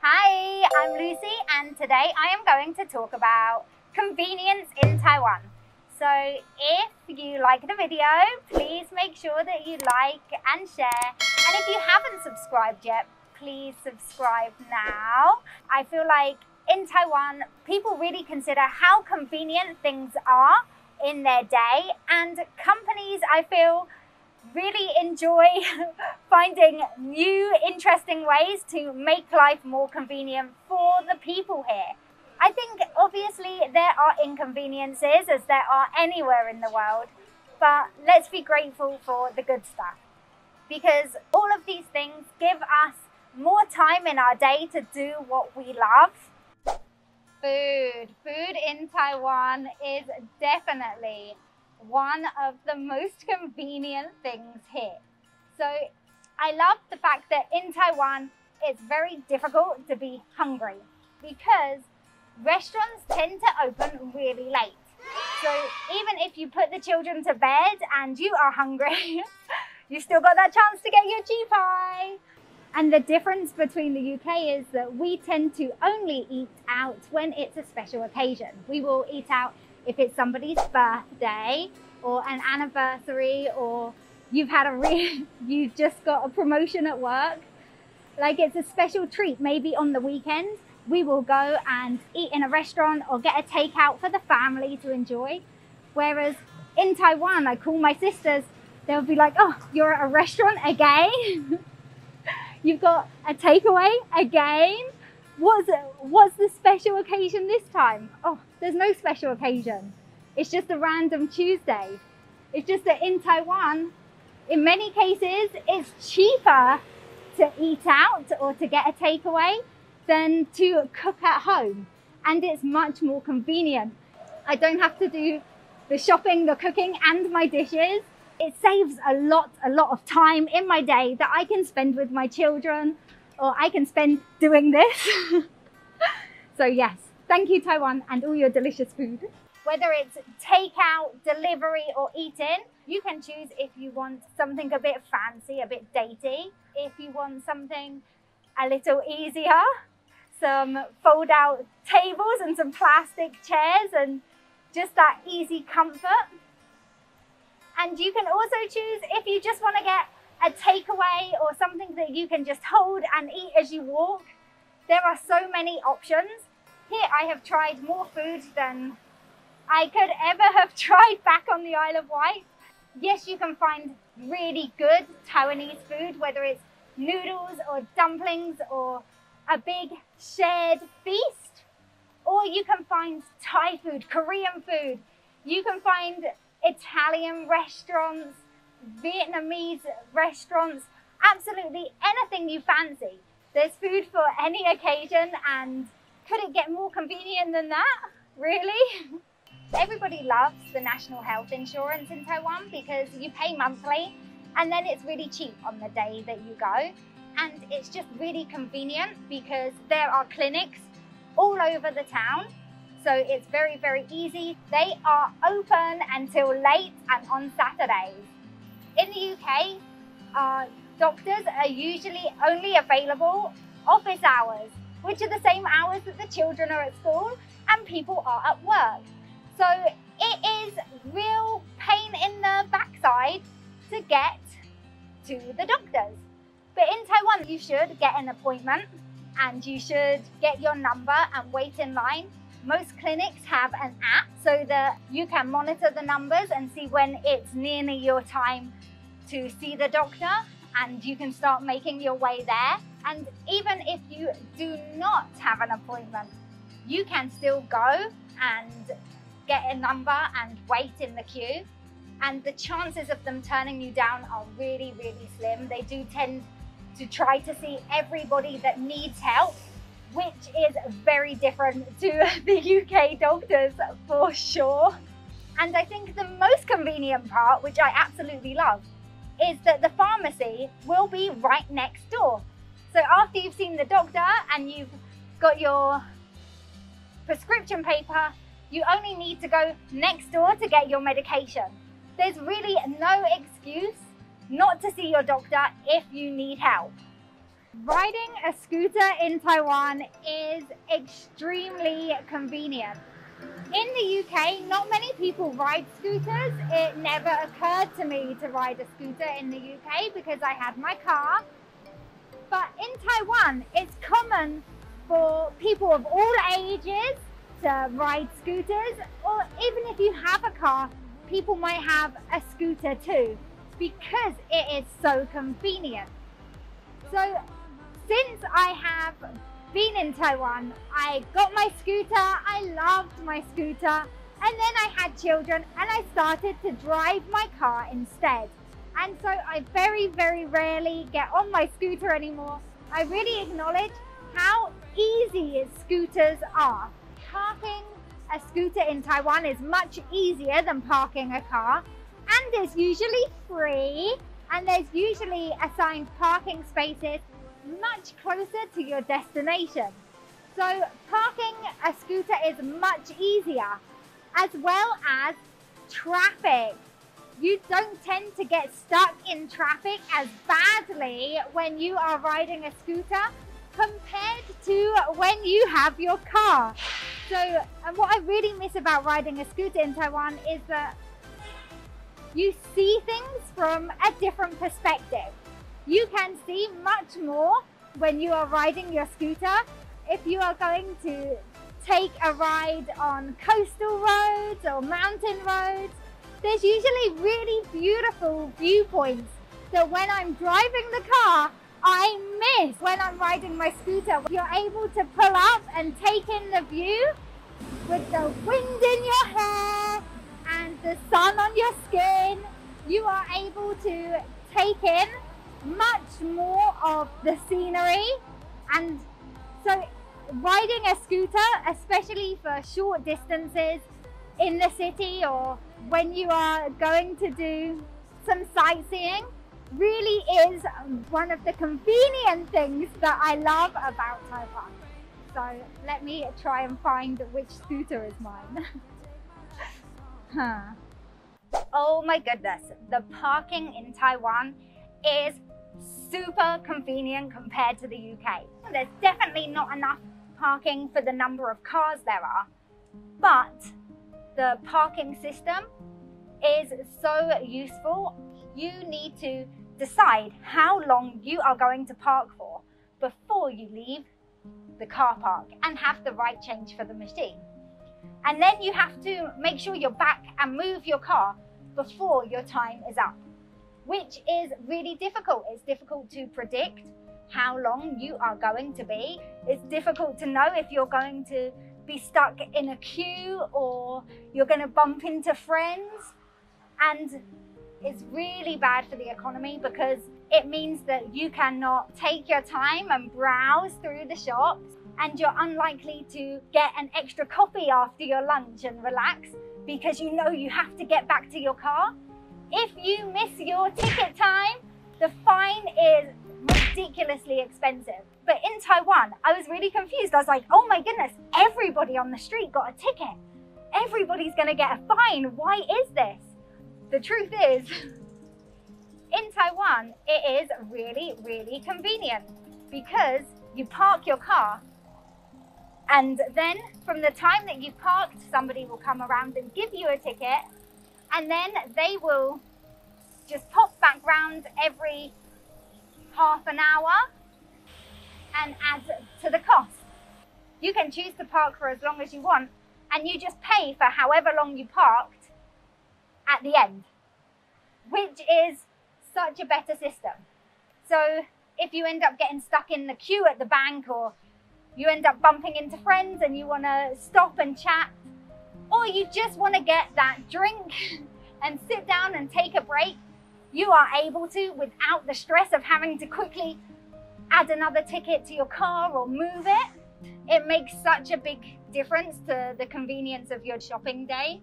Hi, I'm Lucy and today I am going to talk about convenience in Taiwan. So if you like the video, please make sure that you like and share. And if you haven't subscribed yet, please subscribe now. I feel like in Taiwan, people really consider how convenient things are in their day, and companies, I feel, really enjoy finding new, interesting ways to make life more convenient for the people here. I think obviously there are inconveniences, as there are anywhere in the world, but let's be grateful for the good stuff, because all of these things give us more time in our day to do what we love. Food in Taiwan is definitely one of the most convenient things here. So I love the fact that in Taiwan, it's very difficult to be hungry because restaurants tend to open really late. So even if you put the children to bed and you are hungry, you still got that chance to get your G-pie. And the difference between the UK is that we tend to only eat out when it's a special occasion. We will eat out if it's somebody's birthday or an anniversary, or you've just got a promotion at work. Like it's a special treat, maybe on the weekend, we will go and eat in a restaurant or get a takeout for the family to enjoy. Whereas in Taiwan, I call my sisters, they'll be like, oh, you're at a restaurant again? You've got a takeaway again? What's the special occasion this time? Oh, there's no special occasion. It's just a random Tuesday. It's just that in Taiwan, in many cases, it's cheaper to eat out or to get a takeaway than to cook at home. And it's much more convenient. I don't have to do the shopping, the cooking, and my dishes. It saves a lot of time in my day that I can spend with my children, or I can spend doing this. So yes, thank you Taiwan and all your delicious food. Whether it's takeout, delivery, or eat-in, you can choose if you want something a bit fancy, a bit datey. If you want something a little easier, some fold-out tables and some plastic chairs and just that easy comfort. And you can also choose if you just want to get a takeaway or something that you can just hold and eat as you walk. There are so many options. Here I have tried more food than I could ever have tried back on the Isle of Wight. Yes, you can find really good Taiwanese food, whether it's noodles or dumplings or a big shared feast. Or you can find Thai food, Korean food. You can find Italian restaurants, Vietnamese restaurants, absolutely anything you fancy. There's food for any occasion, and could it get more convenient than that? Really? Everybody loves the national health insurance in Taiwan because you pay monthly and then it's really cheap on the day that you go. And it's just really convenient because there are clinics all over the town. So it's very, very easy. They are open until late and on Saturdays. In the UK, doctors are usually only available office hours, which are the same hours that the children are at school and people are at work. So it is real pain in the backside to get to the doctors. But in Taiwan, you should get an appointment and you should get your number and wait in line. Most clinics have an app so that you can monitor the numbers and see when it's nearly your time to see the doctor, and you can start making your way there. And even if you do not have an appointment, you can still go and get a number and wait in the queue. And the chances of them turning you down are really, really slim. They do tend to try to see everybody that needs help, which is very different to the UK doctors for sure. And I think the most convenient part, which I absolutely love, is that the pharmacy will be right next door. So after you've seen the doctor and you've got your prescription paper, you only need to go next door to get your medication. There's really no excuse not to see your doctor if you need help. Riding a scooter in Taiwan is extremely convenient. In the UK, not many people ride scooters. It never occurred to me to ride a scooter in the UK because I had my car. But in Taiwan, it's common for people of all ages to ride scooters, or even if you have a car, people might have a scooter too, because it is so convenient. So since I have been in Taiwan, I got my scooter, I loved my scooter, and then I had children and I started to drive my car instead. And so I very, very rarely get on my scooter anymore. I really acknowledge how easy scooters are. Parking a scooter in Taiwan is much easier than parking a car, and it's usually free, and there's usually assigned parking spaces much closer to your destination. So parking a scooter is much easier, as well as traffic. You don't tend to get stuck in traffic as badly when you are riding a scooter compared to when you have your car. So, and what I really miss about riding a scooter in Taiwan is that you see things from a different perspective. You can see much more when you are riding your scooter. If you are going to take a ride on coastal roads or mountain roads, there's usually really beautiful viewpoints that when I'm driving the car, I miss when I'm riding my scooter. You're able to pull up and take in the view with the wind in your hair and the sun on your skin. You are able to take in much more of the scenery. And so riding a scooter, especially for short distances in the city or when you are going to do some sightseeing, really is one of the convenient things that I love about Taiwan. So let me try and find which scooter is mine. Oh my goodness, the parking in Taiwan is super convenient compared to the UK. There's definitely not enough parking for the number of cars there are, but the parking system is so useful. You need to decide how long you are going to park for before you leave the car park and have the right change for the machine. And then you have to make sure you're back and move your car before your time is up, which is really difficult. It's difficult to predict how long you are going to be. It's difficult to know if you're going to be stuck in a queue or you're going to bump into friends. And it's really bad for the economy because it means that you cannot take your time and browse through the shops, and you're unlikely to get an extra coffee after your lunch and relax because you know you have to get back to your car. If you miss your ticket time, the fine is ridiculously expensive. But in Taiwan, I was really confused. I was like, oh my goodness, everybody on the street got a ticket. Everybody's gonna get a fine. Why is this? The truth is, in Taiwan, it is really, really convenient because you park your car, and then from the time that you parked, somebody will come around and give you a ticket, and then they will just pop back round every half an hour and add to the cost. You can choose to park for as long as you want, and you just pay for however long you parked at the end, which is such a better system. So if you end up getting stuck in the queue at the bank, or you end up bumping into friends and you want to stop and chat, or you just want to get that drink and sit down and take a break, you are able to without the stress of having to quickly add another ticket to your car or move it. It makes such a big difference to the convenience of your shopping day.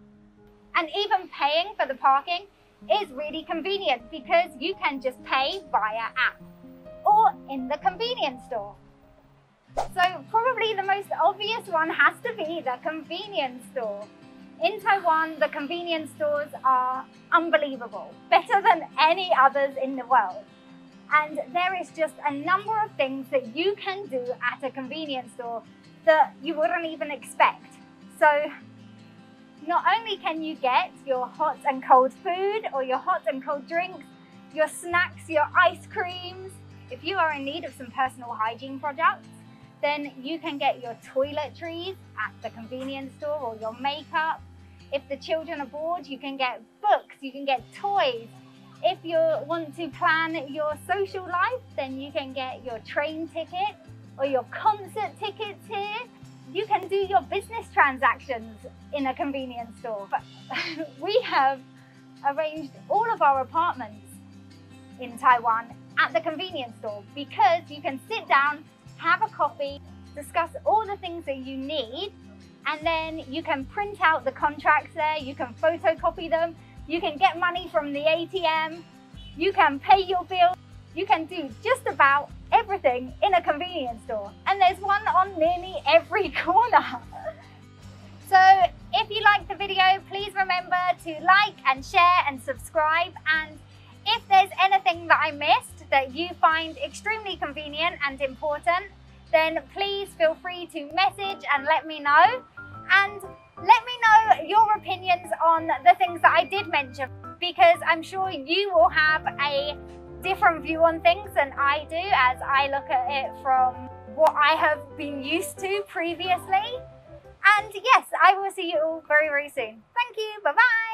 And even paying for the parking is really convenient because you can just pay via app or in the convenience store. So probably the most obvious one has to be the convenience store. In Taiwan, the convenience stores are unbelievable, better than any others in the world. And there is just a number of things that you can do at a convenience store that you wouldn't even expect. So not only can you get your hot and cold food or your hot and cold drinks, your snacks, your ice creams. If you are in need of some personal hygiene products, then you can get your toiletries at the convenience store or your makeup. If the children are bored, you can get books, you can get toys. If you want to plan your social life, then you can get your train ticket or your concert tickets here. You can do your business transactions in a convenience store. But we have arranged all of our apartments in Taiwan at the convenience store because you can sit down, have a coffee, discuss all the things that you need, and then you can print out the contracts there, you can photocopy them, you can get money from the ATM, you can pay your bill, you can do just about everything in a convenience store. And there's one on nearly every corner. So if you liked the video, please remember to like and share and subscribe. And if there's anything that I missed that you find extremely convenient and important, then please feel free to message and let me know. And let me know your opinions on the things that I did mention, because I'm sure you will have a different view on things than I do, as I look at it from what I have been used to previously. And yes, I will see you all very, very soon. Thank you. Bye-bye.